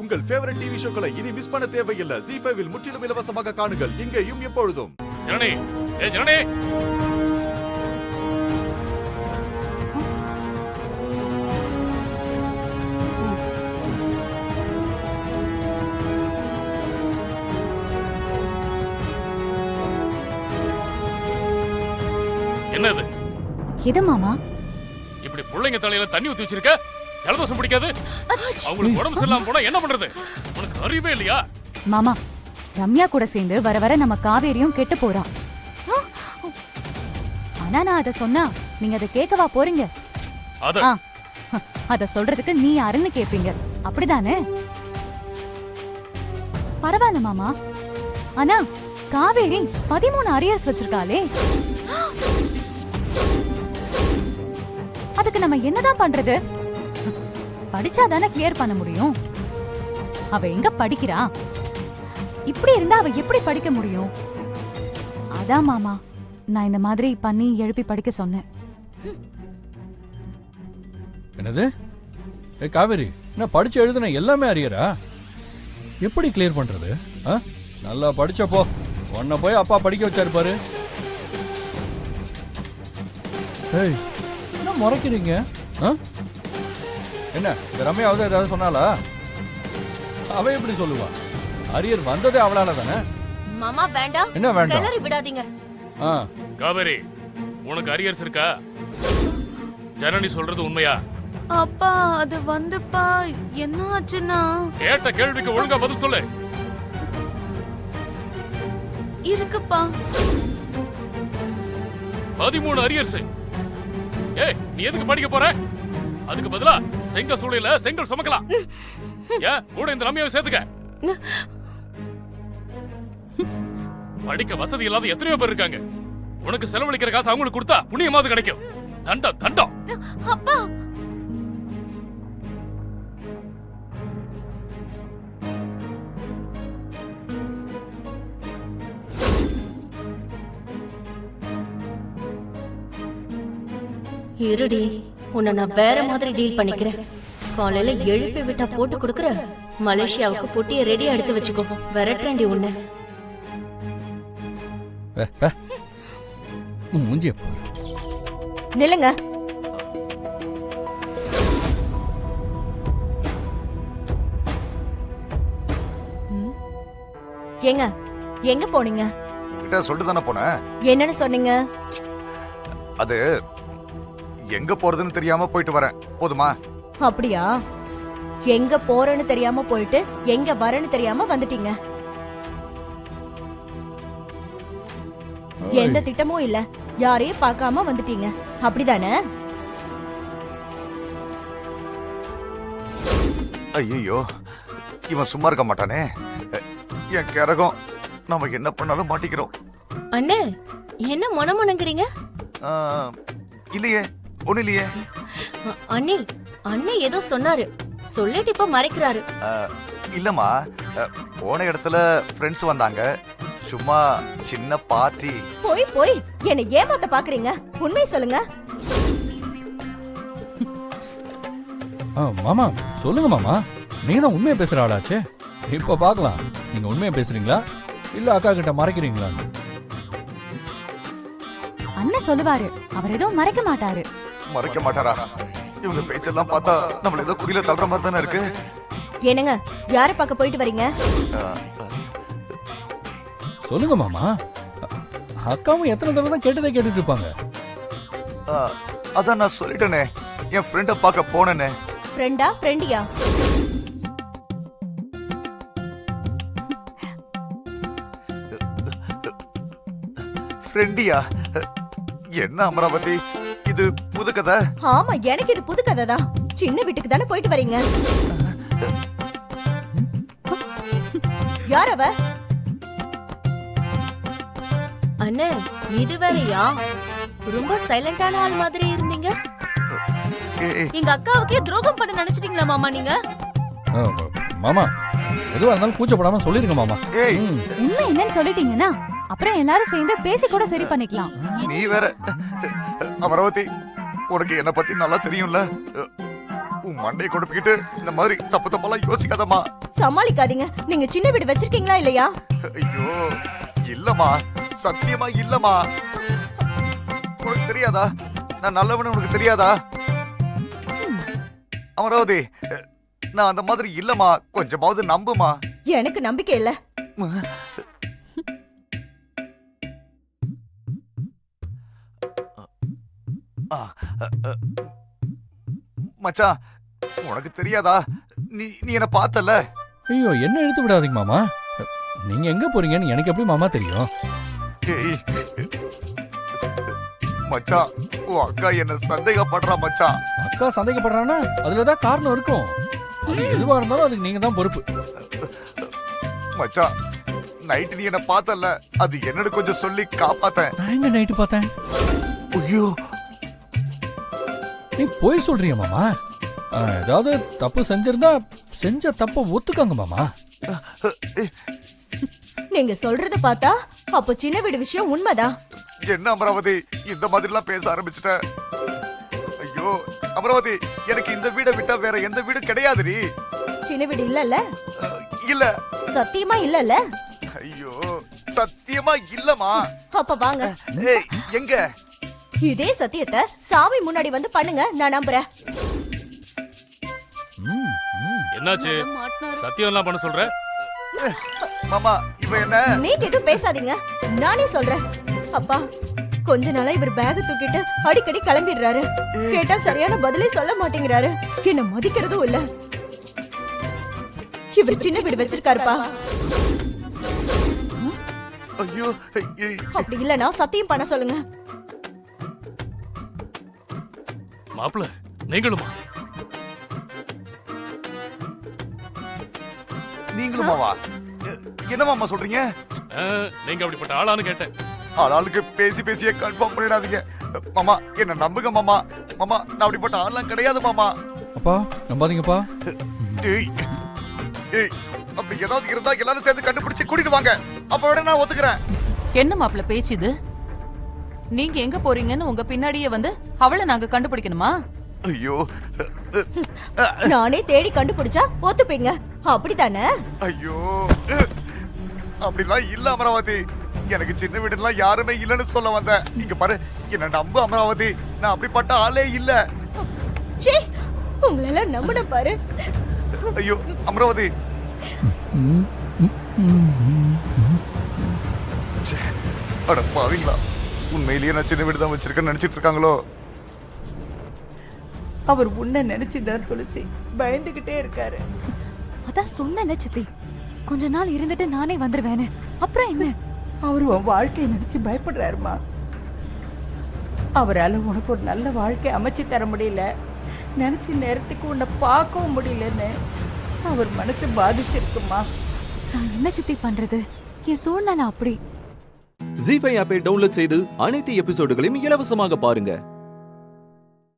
உங்கள் favourite TV ஷோக்களை இனி miss பண்ண தேவையில்லை. ZEE5 இல் முற்றிலும் இலவசமாக காணுங்கள். இங்கேயும் எப்பொழுதும். ஜனனி, ஜனனி. என்னது? எது மாமா? இப்படி பிள்ளைங்க தலையில தண்ணி ஊத்தி வச்சிருக்க? ஜலதோஷம் பிடிக்காது? அவங்களுக்கு உடம்பு சரியில்லாம போனா என்ன பண்றது? உனக்கு அறிவே இல்லையா? மாமா, ரம்யா கூட சேர்ந்து வர வர நம்ம காவேரியும் கெட்டு போறா. ஆனா நான் அத சொன்னா நீங்க அத கேட்கவா போறீங்க? அத சொல்றதுக்கு நீ யாருன்னு கேப்பீங்க, அப்படிதானே? பரவாயில்ல மாமா. ஆனா காவேரி 13 அரியர்ஸ் வச்சிருக்காளே, அதுக்கு நம்ம என்னதான் பண்றது? படிச்சாதானே கிளியர் பண்ண முடியும். அவ எங்க படிக்கிறா? இப்படி இருந்தா அவ எப்படி படிக்க முடியும்? அதான் மாமா நான் இந்த மாதிரி பண்ணி எழுப்பி படிக்க சொன்னேன். என்னது? காவேரி, நான் படிச்சு எழுதுன எல்லாமே அரியரா? எப்படி கிளியர் பண்றது? நல்லா படிச்சப்போ உன்னை போய் அப்பா படிக்க வச்சாரு பாரு. என்ன முறைக்கிறீங்க? என்ன ரம்யாவது ஏதாவது சொன்னாலா? அவ எப்படி சொல்லுவா? அரியர் வந்ததே அவளால தானே. மாமா வேண்டாம். என்ன வேண்டாம்? கிளறி விடாதீங்க. காவேரி, உனக்கு அரியர்ஸ் இருக்கா? ஜனனி சொல்றது உண்மையா? அப்பா அது வந்துப்பா என்ன ஆச்சுன்னா, கேட்ட கேள்விக்கு ஒழுங்கா பதில் சொல்லு. இருக்குப்பா. 13 அரியர்ஸ். ஏய், நீ எதுக்கு படிக்க போற? அதுக்கு பதிலா செங்க சூளையில செங்கல் சுமக்கலாம். ஏன் கூட இந்த ரம்யாவை சேர்த்துக்க. படிக்க வசதி இல்லாத எத்தனையோ பேர் இருக்காங்க. உனக்கு செலவழிக்கிற காசு அவங்களுக்கு கொடுத்தா புண்ணியமாவது கிடைக்கும். தண்டம் தண்டம். அப்பா இருடி, உன்னை நான் வேற மாதிரி டீல் பண்ணிக்கிறேன். காலையில எழுப்பி விட்டா போட்டு கொடுக்குற. மலேசியாவுக்கு பொட்டிய ரெடியா எடுத்து வச்சுக்கோ. விரட்டேண்டி உன்னை. மூஞ்சிய நில்லுங்க. ஏங்க எங்க போனீங்க? உங்ககிட்ட சொல்லிட்டு தானே போனேன். என்னன்னு சொன்னீங்க? அது எங்க போறதுன்னு தெரியாம போயிட்டு வரேன். போதுமா? அப்படியா? எங்க போறேன்னு தெரியாம போயிட்டு எங்க வரேன்னு தெரியாம வந்துட்டீங்க. எந்த திட்டமும் இல்ல, யாரையும் பார்க்காம வந்துட்டீங்க, அப்படிதானே? ஐயோ, இவன் சும்மா இருக்க மாட்டானே. என் கரகம், நம்ம என்ன பண்ணாலும் மாட்டிக்கிறோம். அண்ணே, என்ன மொனமொனங்கிறீங்க? இல்லையே, ஒண்ணு இல்லையே. அண்ணே, அண்ணே ஏதோ சொன்னாரு, சொல்லிட்டு இப்ப மறைக்கிறாரு. இல்லம்மா, போன இடத்துல ஃப்ரெண்ட்ஸ் வந்தாங்க, சும்மா சின்ன பார்ட்டி. போய் போய் என்ன ஏமாத்த பாக்குறீங்க, உண்மையை சொல்லுங்க. மாமா சொல்லுங்க மாமா, நீங்க தான் உண்மையை பேசுற ஆளாச்சே. இப்ப பாக்கலாம், நீங்க உண்மையை பேசுறீங்களா இல்ல அக்கா கிட்ட மறைக்கிறீங்களா? அண்ணன் சொல்லுவாரு, அவர் எதுவும் மறைக்க மாட்டாரு. மறைக்க மாட்டாரா? இவங்க பேச்செல்லாம் பார்த்தா நம்மள ஏதோ குடியில தள்ளுற மாதிரி தானே இருக்கு. என்னங்க, யார பார்க்க போயிட்டு வரீங்க? சொல்லுங்க மாமா, அக்காவும் எத்தனை தடவை தான் கேட்டதே கேட்டுட்டு இருப்பாங்க. அதான் நான் சொல்லிட்டேனே, என் ஃப்ரெண்ட பார்க்க போனேனே. ஃப்ரெண்டா ஃப்ரெண்டியா? ஃப்ரெண்டியா? என்ன அமராவதி, இது புது கதை? ஆமா, எனக்கு இது புது கதை தான். சின்ன வீட்டுக்கு தானே போயிட்டு வரீங்க. யார் அவ? அண்ணே, இது வேறயா? ரொம்ப சைலண்டான ஆள் மாதிரி இருந்தீங்க. எங்க அக்காவுக்கே துரோகம் பண்ண நினைச்சிட்டீங்களா மாமா நீங்க? மாமா எதுவா இருந்தாலும் கூச்சப்படாம சொல்லிருங்க மாமா. உண்மை என்னன்னு சொல்லிட்டீங்கன்னா அப்புறம் எல்லாரும் சேர்ந்து பேசி கூட சரி பண்ணிக்கலாம். நீ வேற அமராவதி, உனக்கு என்ன பத்தி நல்லா தெரியும்ல. உன் மண்டையை கொடுப்பிக்கிட்டு இந்த மாதிரி தப்பு தப்பெல்லாம் யோசிக்காதம்மா. சமாளிக்காதீங்க. நீங்க சின்ன வீடு வச்சிருக்கீங்களா இல்லையா? ஐயோ இல்லம்மா, சத்தியமா இல்லம்மா. உனக்கு தெரியாதா? நான் நல்லவனு உனக்கு தெரியாதா? அமராவதி, நான் அந்த மாதிரி இல்லம்மா, கொஞ்சமாவது நம்புமா. எனக்கு நம்பிக்கை இல்ல. மச்சான், உனக்கு தெரியாதா? நீ நீ என்ன பார்த்தல? ஐயோ என்ன இழுத்து விடாதீங்க மாமா. நீங்க எங்க போறீங்கன்னு எனக்கு எப்படி மாமா தெரியும்? ஏய், மச்சான், உன் அக்கா என்ன சந்தேகப்படுறா மச்சான். அக்கா சந்தேகப்படுறானா அதுலதான் காரணம் இருக்கும். அது எதுவா இருந்தாலும் அதுக்கு நீங்க தான் பொறுப்பு. மச்சான், நைட்டு நீ என்ன பார்த்தல, அது என்னன்னு கொஞ்சம் சொல்லி காப்பாத்தேன். நான் எங்க நைட்டு பார்த்தேன்? ஐயோ, நீ போய் சொல்றிய மாமா. ஏதாவது தப்பு செஞ்சிருந்தா செஞ்ச தப்ப ஒத்துக்கங்க மாமா. நீங்க சொல்றத பார்த்தா அப்ப சின்ன வீடு விஷயம் உண்மைதான். என்ன அமராவதி இந்த மாதிரி எல்லாம் பேச ஆரம்பிச்சிட்ட? ஐயோ அமராவதி, எனக்கு இந்த வீடை விட்டா வேற எந்த வீடும் கிடையாதுடி. சின்ன வீடு இல்லல்ல? இல்ல. சத்தியமா இல்லல்ல? ஐயோ சத்தியமா இல்லமா. அப்ப வாங்க. ஏய், எங்க? இதே சத்தியத்தை சாமி முன்னாடி வந்து பண்ணுங்க, நான் நம்புறேன். என்னாச்சு? சத்தியம் எல்லாம் பண்ண சொல்ற? மாமா, இவ என்ன? நீங்க எதுவும் பேசாதீங்க, நானே சொல்றேன். அப்பா, கொஞ்ச நாளா இவர் பேக தூக்கிட்டு அடிக்கடி கிளம்பிடுறாரு. கேட்டா சரியான பதிலே சொல்ல மாட்டேங்கிறாரு. என்ன மதிக்கிறதும் இல்ல. இவர் சின்ன வீடு வச்சிருக்காருப்பா. ஐயோ, அப்படி இல்லனா சத்தியம் பண்ண சொல்லுங்க. மாப்பிள, நீங்களுமா? நீங்களுமாவா? என்ன மாமா சொல்றீங்க? நீங்க அப்படிப்பட்ட ஆளான்னு கேட்டேன். ஆளாளுக்கு பேசி பேசியே கன்ஃபார்ம் பண்ணிடாதீங்க மாமா. என்ன நம்புங்க மாமா. மாமா, நான் அப்படிப்பட்ட ஆள்லாம் கிடையாது மாமா. அப்பா நம்பாதீங்கப்பா. ஏய், ஏய், அப்படி ஏதாவது இருந்தா எல்லாரும் சேர்ந்து கண்டுபிடிச்சு கூட்டிட்டு வாங்க. அப்ப விட நான் ஒத்துக்கிறேன். என்ன மாப்பிள பேச்சுது? நீங்க எங்க போறீங்கன்னு உங்க பின்னாடியே வந்து அவளை நாங்க கண்டுபிடிக்கணுமா? ஐயோ, நானே தேடி கண்டுபிடிச்சா ஒத்துப்பீங்க, அப்படித்தானே? ஐயோ, அப்படிலாம் இல்ல அமராவதி. எனக்கு சின்ன வீடுலாம் யாருமே இல்லைன்னு சொல்ல வந்தேன். இங்க பாரு, என்ன நம்பு அமராவதி. நான் அப்படிப்பட்ட ஆளே இல்ல. சீ, உங்களால நம்பன பாரு. ஐயோ அமராவதி. ச்சே, அட பாவீங்களா, உண்மையிலேயே நான் சின்ன வீடு தான் வச்சிருக்கேன்னு நினைச்சிட்டு இருக்காங்களோ? அவர் உன்னை நினைச்சுதான் துளசி பயந்துகிட்டே இருக்காரு. அதான் சொன்னல சித்தி, கொஞ்ச நாள் இருந்துட்டு நானே வந்துருவேன்னு. அப்புறம் என்ன? அவர் உன் வாழ்க்கையை நினைச்சு பயப்படுறாருமா. அவரால் உனக்கு ஒரு நல்ல வாழ்க்கை அமைச்சு தர முடியல, நினைச்ச நேரத்துக்கு உன்னை பார்க்கவும் முடியலன்னு அவர் மனசு பாதிச்சிருக்குமா. நான் என்ன சித்தி பண்றது? என் சூழ்நிலை அப்படி. ஜீ5 ஆப்பை டவுன்லோட் செய்து அனைத்து எபிசோடுகளையும் இலவசமாக பாருங்க.